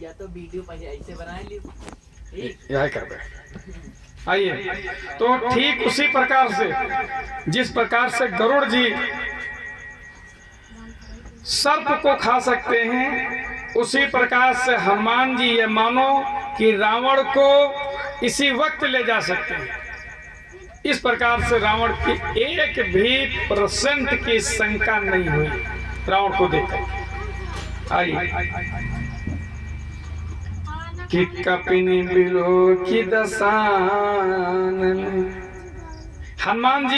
या तो वीडियो पहले ऐसे बना ली यही कर दे। आइए, तो ठीक उसी प्रकार से जिस प्रकार से गरुड़ जी सर्प को खा सकते हैं, उसी प्रकार से हनुमान जी ये मानो कि रावण को इसी वक्त ले जा सकते हैं। इस प्रकार से रावण की एक भी % की शंका नहीं हुई रावण को देखकर। आइए, कि कपिनी बिलो की दशानन, हनुमान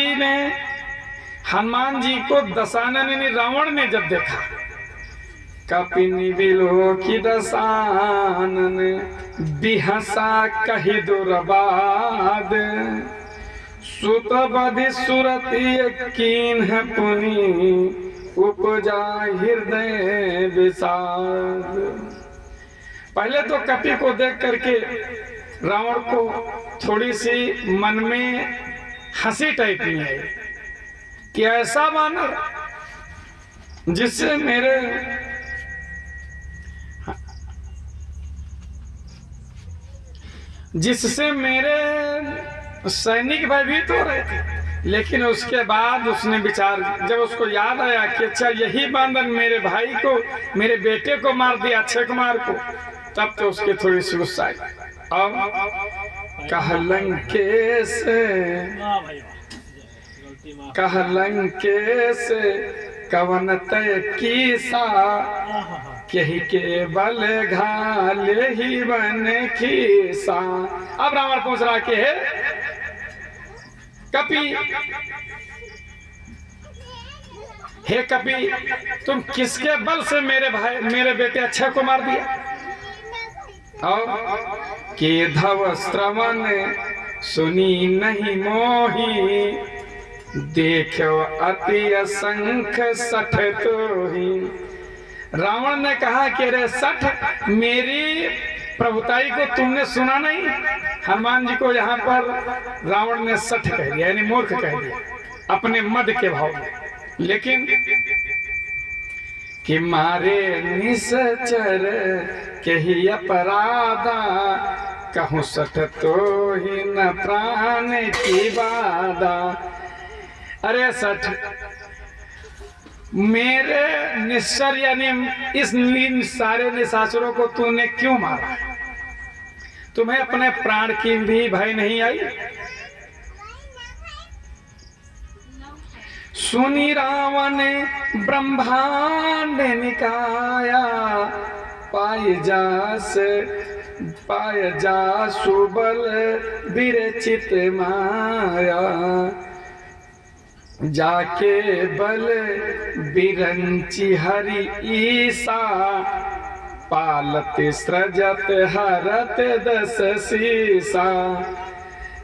जी को दशानन यानी रावण ने जब देखा, कपिनी बिलो की दशानन बिहसा कही दुर्बाद, सुत बधि सुरति कीन पुनि उपजा हृदय विषाद। पहले तो कपि को देख करके रावण को थोड़ी सी मन में हंसी टाइप में आई कि ऐसा वानर जिससे मेरे सैनिक भयभीत हो रहे थे। लेकिन उसके बाद उसने विचार, जब उसको याद आया कि अच्छा यही बांधन मेरे भाई को, मेरे बेटे को मार दिया अक्षय कुमार को, तब तो उसके थोड़ी सी गुस्सा आई। और कहलंकेश कवन तय कीसा, यही के बल घाले ही बन खीसा। अब रावण पूछ रहा कि हे कपि, तुम किसके बल से मेरे बेटे अक्षय को मार दिया? और के धव श्रवण सुनी नहीं मोही, देखो अति असंख्य सठ तो ही। रावण ने कहा कि रे सठ, मेरी प्रभुताई को तुमने सुना नहीं? हनुमान जी को यहाँ पर रावण ने सठ कह दिया, यानी मूर्ख कह दिया अपने मद के भाव में। लेकिन कि मारे निश्चर के ही अपराधा, कहूँ सठ तो ही न प्राण की बाधा। अरे सठ, मेरे निश्चर यानी इस सारे निशाचरों को तूने क्यों मारा? तुम्हें अपने प्राण की भी भय नहीं आई? सुनी रावण ब्रह्मांड निकाया, पाय जा सुबल विरचित माया, जाके बल बिरंची हरि ईसा, पालत सृजत हरत दस सीसा।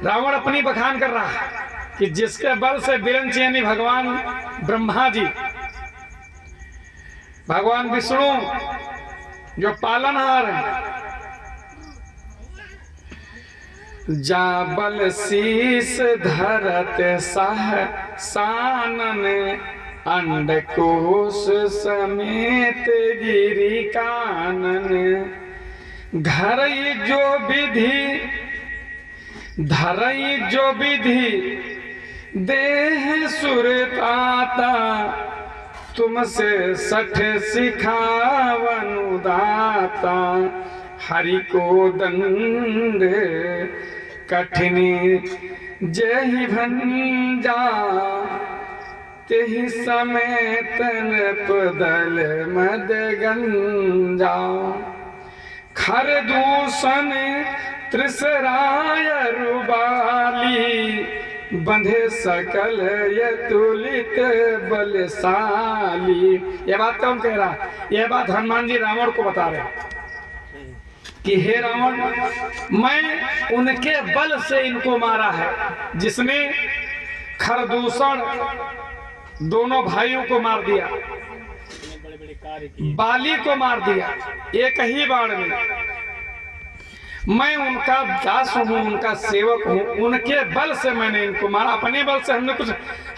रावण अपनी बखान कर रहा है कि जिसके बल से बिरंची यानी भगवान ब्रह्मा जी, भगवान विष्णु जो पालनहार हैं, जा बल शीस धरत सह सानन, अंडकोश समेत गिरी कानन, धरई जो विधि देह सुरताता, तुमसे सठ सिखावनु दाता, हरि को दंड कठिनी जहि भंजा, तेहि समय तन पदल मद गंजा, खर दूषण त्रिसराय रुबाली, बंधे सकल यतुलित बलशाली। यह बात कौन कह रहा? यह बात हनुमान जी रावण को बता रहे कि हे रावण, मैं उनके बल से इनको मारा है जिसने खरदूषण दोनों भाइयों को मार दिया, बाली को मार दिया एक ही बाण में, मैं उनका दास हूँ, उनका सेवक हूँ, उनके बल से मैंने इनको मारा, अपने बल से हमने कुछ।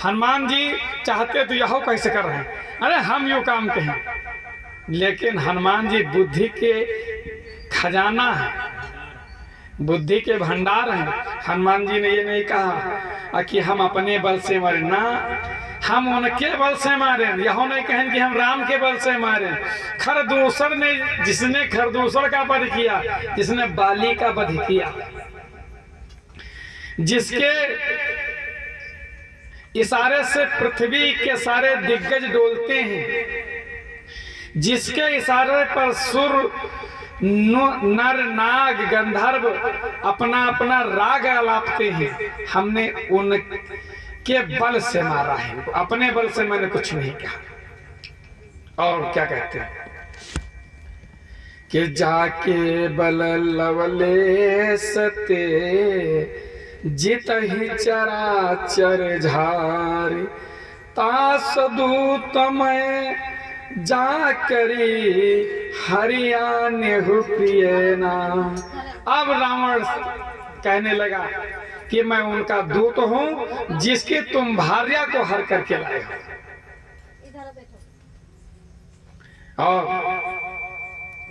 हनुमान जी चाहते तो यहो कैसे कर रहे हैं, अरे हम यूँ काम के हैं, लेकिन हनुमान जी बुद्धि के खजाना है, बुद्धि के भंडार हैं। हनुमान जी ने ये नहीं कहा कि हम अपने बल से मारे ना, हम उनके बल से मारे। यह नहीं कहें कि हम राम के बल से मारे। खरदूसर ने, जिसने खरदूसर का वध किया, जिसने बाली का वध किया, जिसके इशारे से पृथ्वी के सारे दिग्गज डोलते हैं, जिसके इशारे पर सुर नर नाग गंधर्व अपना अपना राग आलापते हैं, हमने उनके बल से मारा है, अपने बल से मैंने कुछ नहीं कहा। और क्या कहते हैं कि जाके बल लवले सते जित ही चराचर झारी तास दूत मैं जा करी हरियाणे हुपियना। अब रावण कहने लगा कि मैं उनका दूत हूं जिसकी तुम भार्या को हर करके लाए हो। और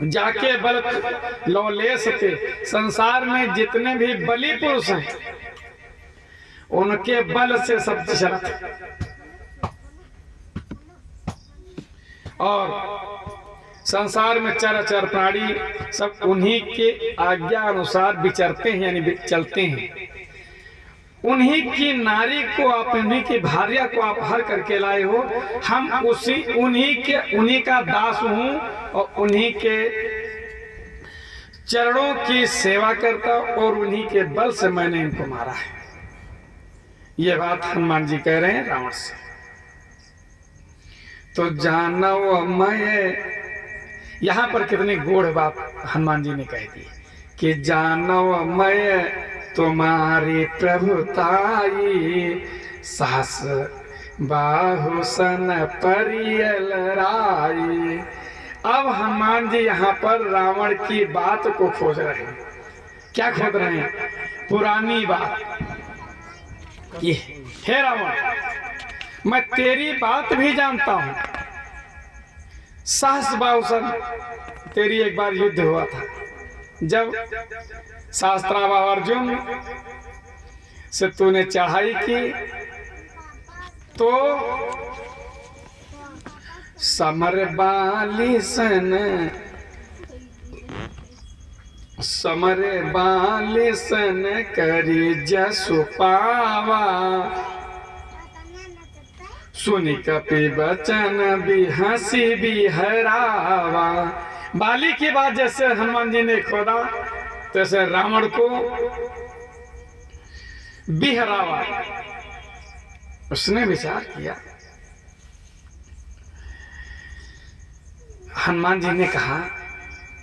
जाके बल लवलेश थे, संसार में जितने भी बलि पुरुष हैं उनके बल से सब चलते, और संसार में चराचर प्राणी सब उन्हीं के आज्ञा अनुसार विचरते हैं, यानी चलते हैं। उन्हीं की नारी को आप, उन्हीं की भार्या को आप हर करके लाए हो। हम उन्हीं का दास हूँ और उन्हीं के चरणों की सेवा करता, और उन्हीं के बल से मैंने इनको मारा है। ये बात हनुमान जी कह रहे हैं रावण से। तो जानव मैं, यहाँ पर कितनी गूढ़ बात हनुमान जी ने कह दी कि जानव मैं तुम्हारी प्रभुताई, सास बाहु सन परियल राई। अब हनुमान जी यहाँ पर रावण की बात को खोज रहे हैं। क्या खोज रहे हैं? पुरानी बात। ये हे रावण, मैं तेरी बात भी जानता हूं। सहस बाहुसन, तेरी एक बार युद्ध हुआ था, जब शास्त्रावा अर्जुन से तूने चढ़ाई की तो समर बालिसन करी जसु पावा, सुनि कपि बचन भी हंसी भी हरावा। बाली की बात जैसे हनुमान जी ने खोदा, तैसे रावण को बिहरावा। उसने विचार किया। हनुमान जी ने कहा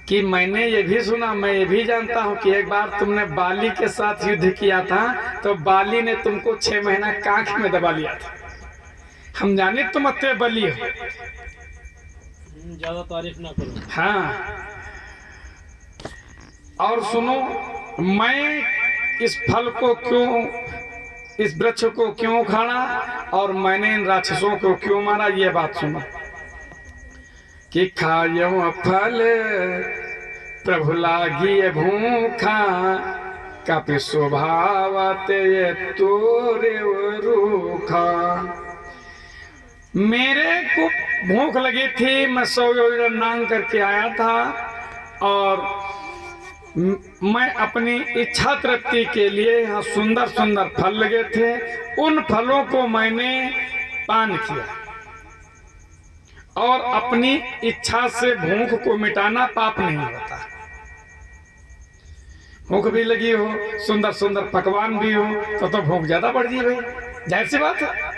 कि मैंने ये भी सुना, मैं ये भी जानता हूं कि एक बार तुमने बाली के साथ युद्ध किया था, तो बाली ने तुमको 6 महीना कांख में दबा लिया था। हम जाने तुम अत्य बली हो। ज्यादा तारीफ ना करो। हाँ, और सुनो, मैं इस फल को क्यों, इस वृक्ष को क्यों खाना, और मैंने इन राक्षसों को क्यों मारा, ये बात सुनो। कि खायो फल प्रभु लागी भूखा, कपि स्वभावते तोरे रूखा। मेरे को भूख लगी थी, मैं 100 योजन नांग करके आया था, और मैं अपनी इच्छा तृप्ति के लिए यहाँ सुंदर सुंदर फल लगे थे, उन फलों को मैंने पान किया। और अपनी इच्छा से भूख को मिटाना पाप नहीं होता। भूख भी लगी हो, सुंदर सुंदर पकवान भी हो, तो भूख ज्यादा बढ़ गई भाई, जाहिर सी बात है।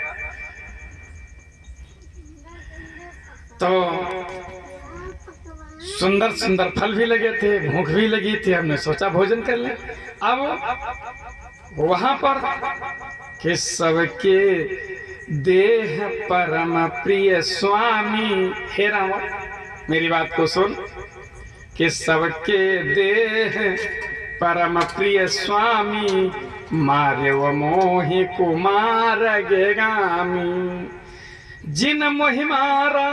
तो सुंदर सुंदर फल भी लगे थे, भूख भी लगी थी, हमने सोचा भोजन कर लें। अब वहां पर कि सबके देह परम प्रिय स्वामी, हे रावण मेरी बात को सुन, कि सबके देह परम प्रिय स्वामी मारे वो मोहि कुमार गे गामी। जिन मोहि मारा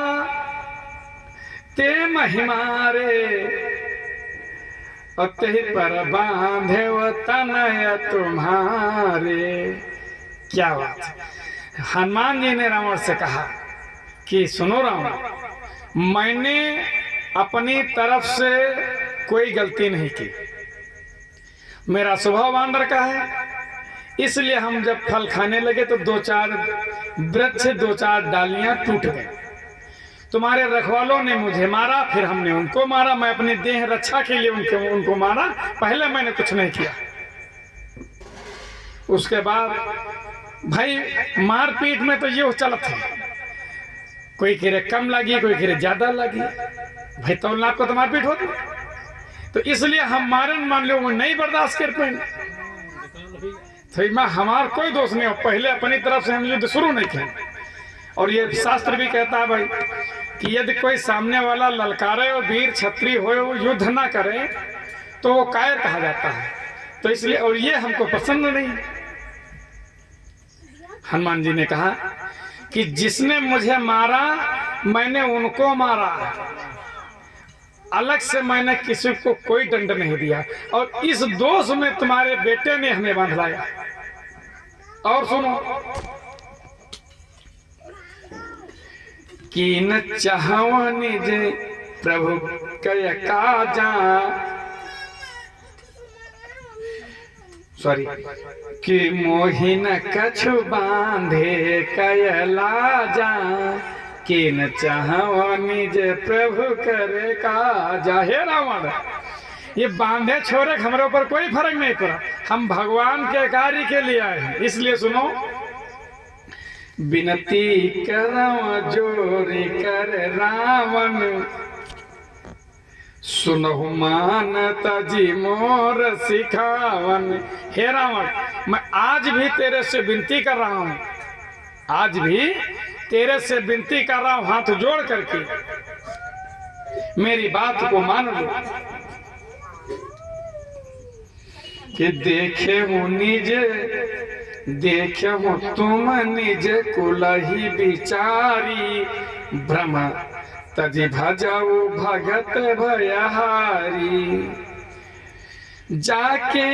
ते महिमारे और ते पर बांधे वो तनय तुम्हारे। क्या बात है। हनुमान जी ने रावण से कहा कि सुनो रावण, मैंने अपनी तरफ से कोई गलती नहीं की, मेरा स्वभाव बांदर का है, इसलिए हम जब फल खाने लगे तो दो चार वृक्ष, दो चार डालियां टूट गई। तुम्हारे रखवालों ने मुझे मारा, फिर हमने उनको मारा, मैं अपनी देह रक्षा के लिए उनको मारा, पहले मैंने कुछ नहीं किया। उसके बाद भाई मारपीट में तो ये चलत है, कोई किरे कम लगी, कोई किरे ज्यादा लगी, भाई तो आपको तो मारपीट होती, तो इसलिए हम मारन मान लो वो नहीं बर्दाश्त कर पाए, तो मैं हमारा कोई दोष नहीं हो, पहले अपनी तरफ से हम युद्ध शुरू नहीं किए। और ये शास्त्र भी कहता है भाई कि यदि कोई सामने वाला ललकारे और वीर क्षत्रिय हो, वो युद्ध ना करे तो वो कायर कहा जाता है। तो इसलिए, और ये हमको पसंद नहीं। हनुमान जी ने कहा कि जिसने मुझे मारा मैंने उनको मारा, अलग से मैंने किसी को कोई दंड नहीं दिया, और इस दोष में तुम्हारे बेटे ने हमें बांध लाया। और सुनो, कि न चाहव निज प्रभु कय काजा, सॉरी, कि मोहि न कछु बांधे कय लाजा, कि न चाहव निज प्रभु करे काजा। हे रावण, ये बांधे छोड़े हमारे ऊपर कोई फर्क नहीं पड़ा, हम भगवान के कार्य के लिए आए हैं। इसलिए सुनो, विनती करम जोरी कर रावण, सुनहु मानत जी मोर सिखावन। हे रावण, मैं आज भी तेरे से विनती कर रहा हूं, आज भी तेरे से विनती कर रहा हूं, हाथ जोड़ करके मेरी बात को मान लो। कि देखे हूँ निज, देखे हूँ तुम निज कुलहि विचारी, भ्रम तजी भजऊ भगत भयहारी। जाके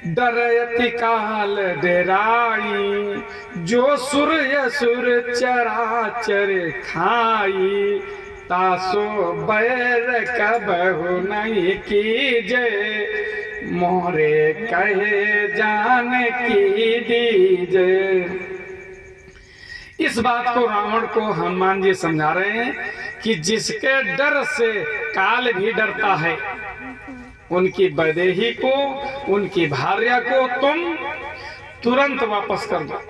डरयति काल डेराई, जो सुर असुर चराचर खाई, तासो बैर कबहु नहीं कीजे, मोरे कहे जान की दीजे। इस बात को रावण को हनुमान जी समझा रहे हैं कि जिसके डर से काल भी डरता है, उनकी वैदेही को, उनकी भार्या को तुम तुरंत वापस कर दो।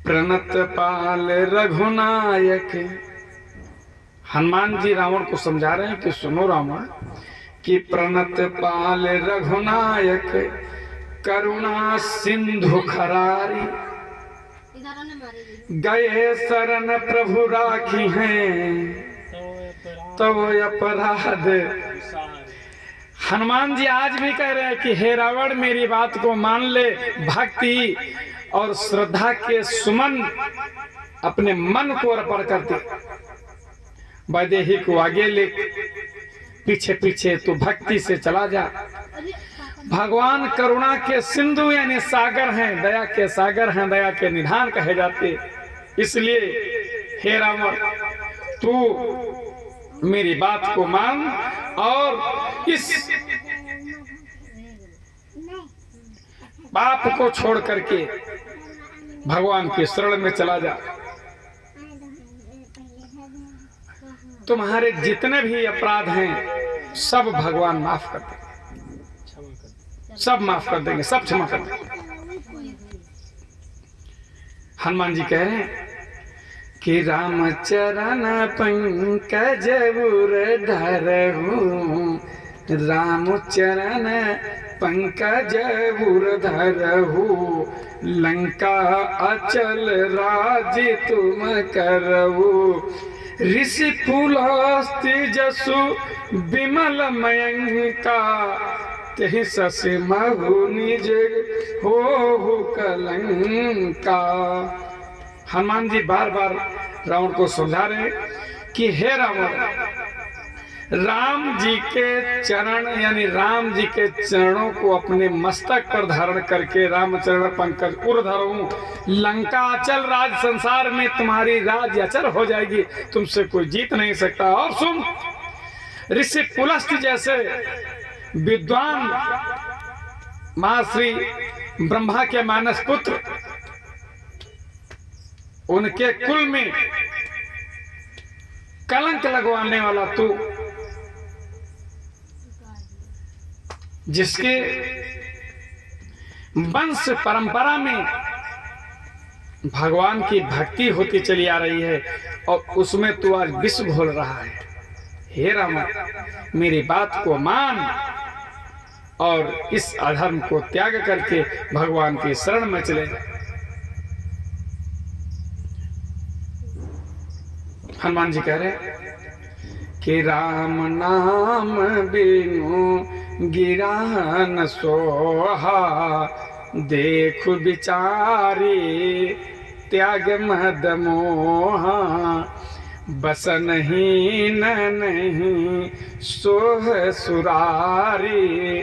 प्रणत पाल रघुनायक, हनुमान जी रावण को समझा रहे हैं कि सुनो रावण, कि प्रणत पाल रघुनायक, करुणा सिंधु खरारी, गए शरण प्रभु राखी हैं, तो अपराध। हनुमान जी आज भी कह रहे हैं कि हे रावण, मेरी बात को मान ले, भक्ति और श्रद्धा के सुमन अपने मन को अर्पण करते, वैदेही को आगे ले, पीछे पीछे तो भक्ति से चला जा। भगवान करुणा के सिंधु यानी सागर हैं, दया के सागर हैं, दया के निधान कहे जाते। इसलिए हे रावण, तू मेरी बात को मान और इस पाप को छोड़ करके भगवान के शरण में चला जा। तुम्हारे जितने भी अपराध हैं सब भगवान माफ कर देंगे, सब माफ कर देंगे, सब क्षमा कर देंगे। हनुमान जी कह रहे हैं कि रामचरण पंकज उर धरहु, रामचरण पंकज उर धरहु, लंका अचल राज तुम करहु, ऋषि पुलस्त्य जसु विमल मयंका तेहि ससि महु निज हो कलंका। हनुमान जी बार बार रावण को समझा रहे कि हे रावण, राम जी के चरण यानी राम जी के चरणों को अपने मस्तक पर धारण करके रामचरण पंकज उर्धरऊं लंकाचल राज संसार में तुम्हारी राज अचर हो जाएगी, तुमसे कोई जीत नहीं सकता। और सुन, ऋषि पुलस्त्य जैसे विद्वान महर्षि ब्रह्मा के मानस पुत्र, उनके कुल में कलंक लगवाने वाला तू, जिसके वंश परंपरा में भगवान की भक्ति होती चली आ रही है और उसमें तू आज विष घोल रहा है। हे राम, मेरी बात को मान और इस अधर्म को त्याग करके भगवान की शरण में चले जा। हनुमान जी कह रहे कि राम नाम बिनु गिरा न सोहा, देख विचारी त्याग मद मोहा, बसन हीन नहीं सोह सुरारी,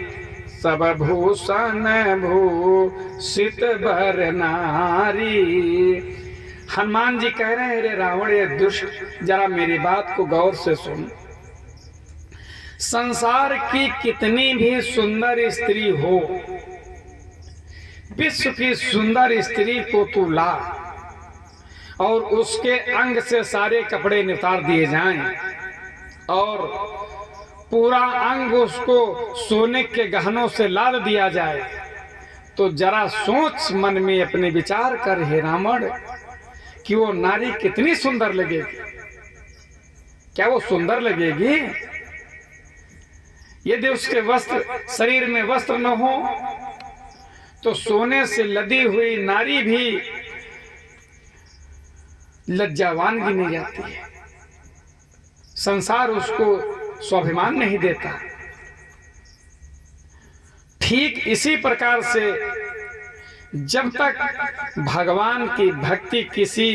सब भूषण भूषित बर नारी। हनुमान जी कह रहे हैं, रे रावण ये दुष्ट, जरा मेरी बात को गौर से सुन। संसार की कितनी भी सुंदर स्त्री हो, विश्व की सुंदर स्त्री को तू ला और उसके अंग से सारे कपड़े नितार दिए जाएं और पूरा अंग उसको सोने के गहनों से लाद दिया जाए, तो जरा सोच मन में अपने विचार कर हे रावण कि वो नारी कितनी सुंदर लगेगी। क्या वो सुंदर लगेगी? यदि उसके वस्त्र, शरीर में वस्त्र न हो तो सोने से लदी हुई नारी भी लज्जावान गिनी जाती है। संसार उसको स्वाभिमान नहीं देता। ठीक इसी प्रकार से जब तक भगवान की भक्ति किसी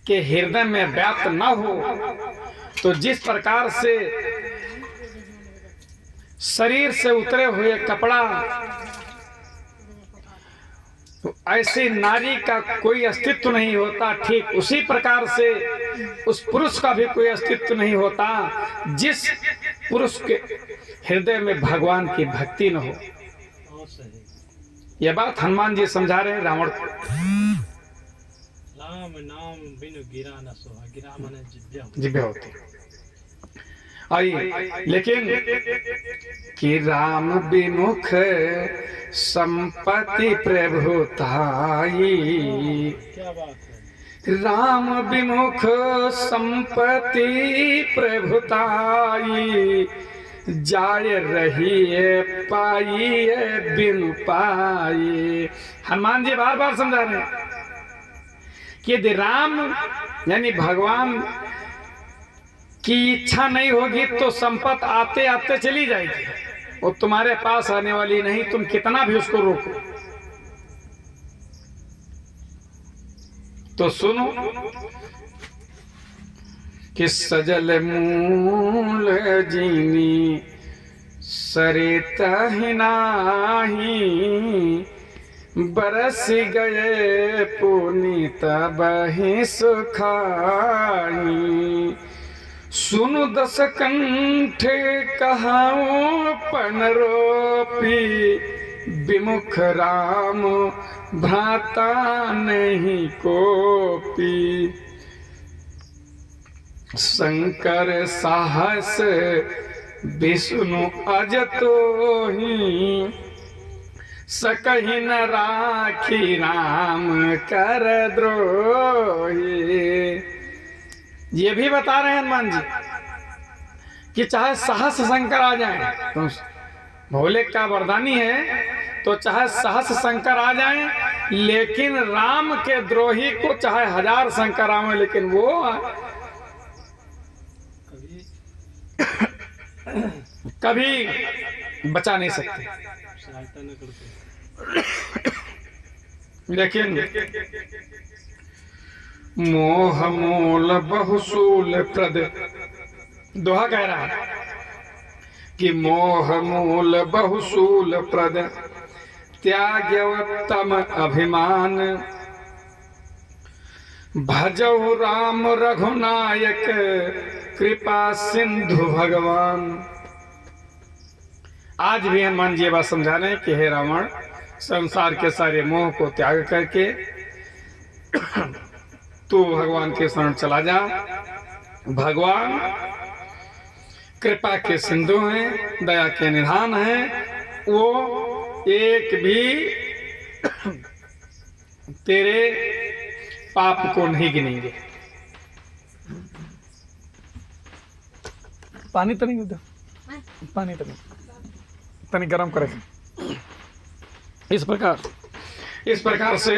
के हृदय में व्याप्त न हो, तो जिस प्रकार से शरीर से उतरे हुए कपड़ा, तो ऐसी नारी का कोई अस्तित्व नहीं होता, ठीक उसी प्रकार से उस पुरुष का भी कोई अस्तित्व नहीं होता जिस पुरुष के हृदय में भगवान की भक्ति न हो। यह बात हनुमान जी समझा रहे हैं रावण को। राम नाम बिनु गिरा न सोहा, गिरा माने जिभ्या होती। आइए, लेकिन कि राम विमुख संपत्ति प्रभुताई, क्या बात है। राम विमुख संपत्ति प्रभुताई, जाय रही पाई बिनु पाई। हनुमान जी बार बार समझा रहे हैं कि यदि राम यानी भगवान की इच्छा नहीं होगी तो संपत्ति आते आते चली जाएगी, वो तुम्हारे पास आने वाली नहीं, तुम कितना भी उसको रोको। तो सुनो कि सजल मूल जीनी सरित ही नाही, बरस गए पुनीत बहि सुखाई। सुनु दस कंठ कहाओ पन रोपी, विमुख राम भ्राता नहीं कोपी। शंकर साहस विष्णु अजतो ही, सकहि न राखी राम कर द्रोही। ये भी बता रहे हैं हनुमान जी कि चाहे सहस शंकर आ जाएं, तो भोले का वरदानी है, तो चाहे सहस शंकर आ जाएं लेकिन राम के द्रोही को चाहे 1000 शंकर आवे, लेकिन वो कभी बचा नहीं सकते। सहायता न करते। लेकिन मोह मूल बहुसूल प्रद, दोहा कह रहा है कि मोह मूल बहुसूल प्रद, त्याग्योत्तम अभिमान, भजौ राम रघुनायक, कृपा सिंधु भगवान। आज भी हनुमान जी ये बात समझा रहे हैं कि हे रावण, संसार के सारे मोह को त्याग करके तू भगवान के शरण चला जा। भगवान कृपा के सिंधु हैं, दया के निधान हैं, वो एक भी तेरे पाप को नहीं गिनेंगे। पानी तो नहीं उधर, पानी तो नहीं, तनी गरम करे। इस प्रकार से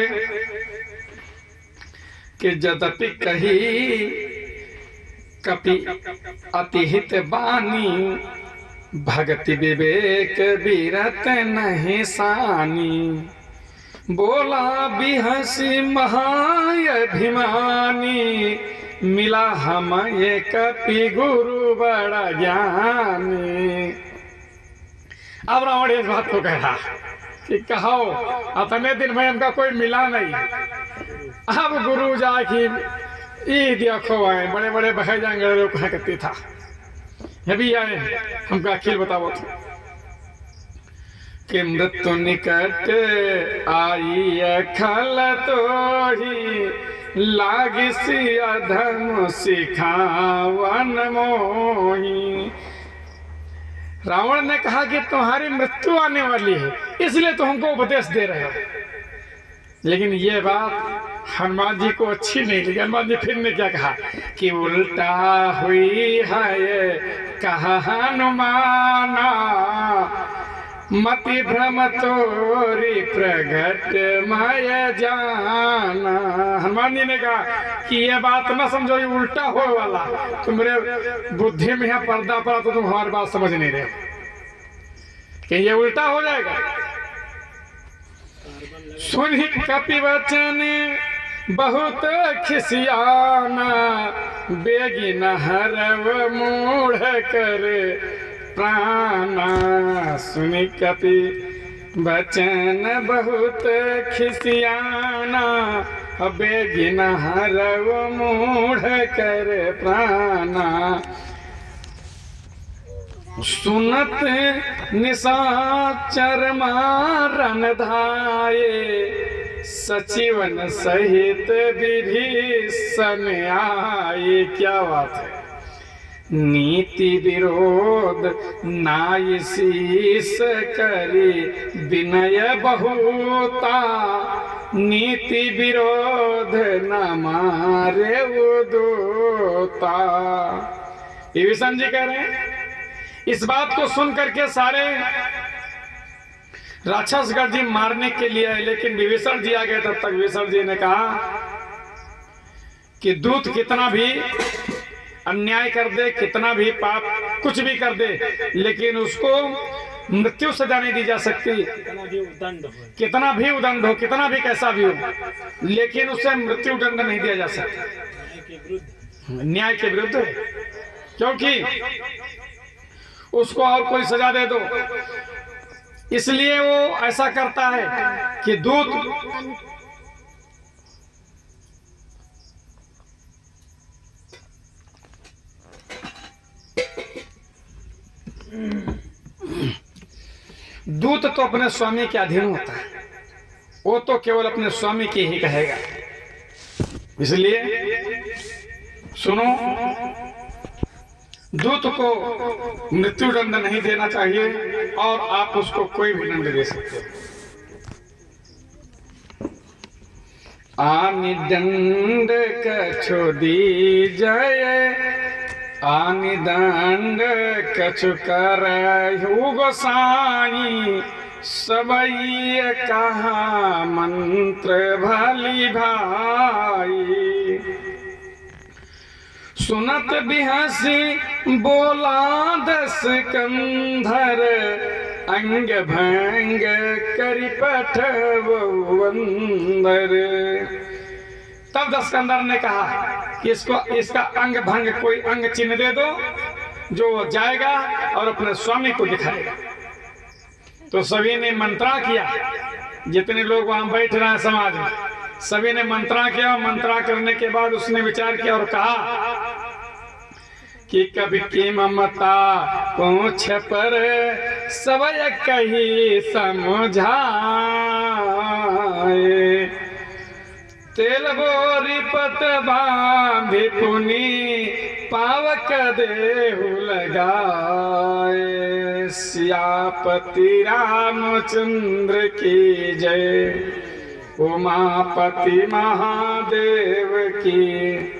कि यद्यपि कही कपि अतिहित बानी, भगति विवेक विरत नहीं सानी, बोला बिहसी महाअभिमानी, मिला हम ये कपि गुरु बड़ा ज्ञानी। अब रावण इस बात को कह रहा कि कहो अतने दिन में हमका कोई मिला नहीं, अब गुरु जाके ये देखो आए बड़े बड़े बह जाएंगे लोग कहा करती था, ये भी आए हमका अखिल बताओ तो। कि मृत्यु निकट आई खल तो ही, लागिसी अधम सिखावन मोही। रावण ने कहा कि तुम्हारी मृत्यु आने वाली है, इसलिए तो हमको उपदेश दे रहे हो। लेकिन ये बात हनुमान जी को अच्छी नहीं लगी। हनुमान जी फिर ने क्या कहा कि उल्टा हुई है कहा हनुमाना, मति भ्रम तोरी प्रगट माय जाना। हनुमान जी ने कहा कि ये बात ना समझो, ये उल्टा हो वाला, तुम्हारे बुद्धि में यहाँ पर्दा पड़ा तो तुम हमारी बात समझ नहीं रहे कि ये उल्टा हो जाएगा। सुनी कपि वचन बहुत खिसियाना, बेगी न हरव मूढ़ कर प्राणा। सुनी कपि वचन बहुत खिसियाना, बेगी न हरव मूढ़ कर प्राणा। सुनत निशाचर मारन धाये, सचिवन सहित विभीषण आए। क्या बात है। नीति विरोध नाय शीस करी, विनय बहुता, नीति विरोध न मारे उदोता। विभीषण जी कह रहे हैं, इस बात को सुन करके सारे राक्षसगढ़ जी मारने के लिए आए, लेकिन विभीषण जी आ गए। तब तक विभीषण जी ने कहा कि दूत कितना भी अन्याय कर दे, कितना भी पाप कुछ भी कर दे, लेकिन उसको मृत्यु सजा नहीं दी जा सकती। कितना भी उदंड हो, कितना भी कैसा भी हो, लेकिन उसे मृत्यु दंड नहीं दिया जा सकता। न्याय के विरुद्ध है, क्योंकि उसको और कोई सजा दे दो, इसलिए वो ऐसा करता है कि दूत तो अपने स्वामी के अधीन होता है, वो तो केवल अपने स्वामी की ही कहेगा। इसलिए सुनो, दूत को मृत्यु दंड नहीं देना चाहिए और आप उसको कोई भी दंड दे सकते हो। आनि दंड कछु दीजय, आनि दंड कछु करहु गोसाई, सबई कहा मंत्र भली भाई। सुनत बिहसी बोला दस कंधर, अंग भंग करी पठवऊ अंदर। तब दस्कंदर ने कहा कि इसका अंग भंग कोई अंग चिन्ह दे दो जो जाएगा और अपने स्वामी को दिखाएगा। तो सभी ने मंत्रणा किया, जितने लोग वहां बैठ रहे हैं समाज में सभी ने मंत्रणा किया। मंत्रणा करने के बाद उसने विचार किया और कहा कि कभी की ममता पूछ पर सब कही समझाए। तेल बोरी पत बांधि पुनी पावक देहु लगाए। सियापति रामचंद्र की जय, उमापति महादेव की।